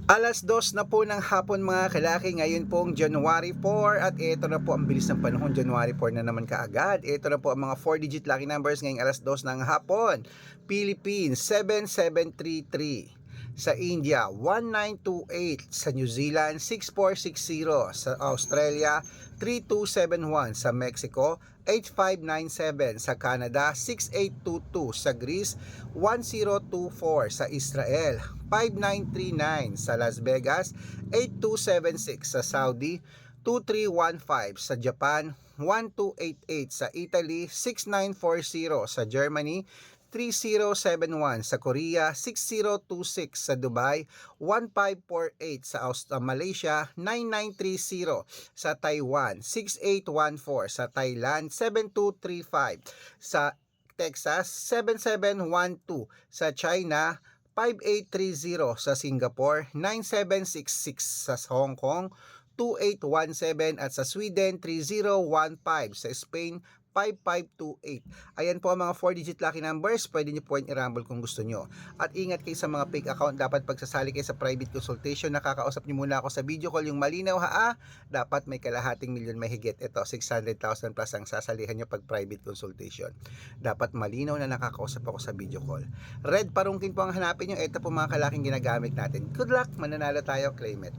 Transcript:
2:00 na po ng hapon mga kalaki, ngayon pong January 4 at ito na po ang bilis ng panahon, January 4 na naman kaagad. Ito na po ang mga 4-digit lucky numbers ngayong 2:00 ng hapon. Philippines 7733, sa India 1928, sa New Zealand 6460, sa Australia 3271, sa Mexico 8597, sa Canada 6822, sa Greece 1024, sa Israel 5939, sa Las Vegas 8276, sa Saudi 2315, sa Japan 1288, sa Italy 6940, sa Germany 3071, sa Korea 6026, sa Dubai 1548, sa Malaysia 9930, sa Taiwan 6814, sa Thailand 7235, sa Texas 7712, sa China 5830, sa Singapore 9766, sa Hong Kong 2817, at sa Sweden 3015, sa Spain 5528. Ayan po ang mga 4-digit lucky numbers. Pwede nyo po yung i-rumble kung gusto nyo. At ingat kayo sa mga fake account. Dapat pagsasali kayo sa private consultation, nakakausap nyo muna ako sa video call. Yung malinaw dapat may kalahating milyon mahigit. Ito, 600,000 plus ang sasalihan nyo pag private consultation. Dapat malinaw na nakakausap ako sa video call. Red parungkin po ang hanapin nyo. Ito po mga kalaking ginagamit natin. Good luck, mananalo tayo, claim it.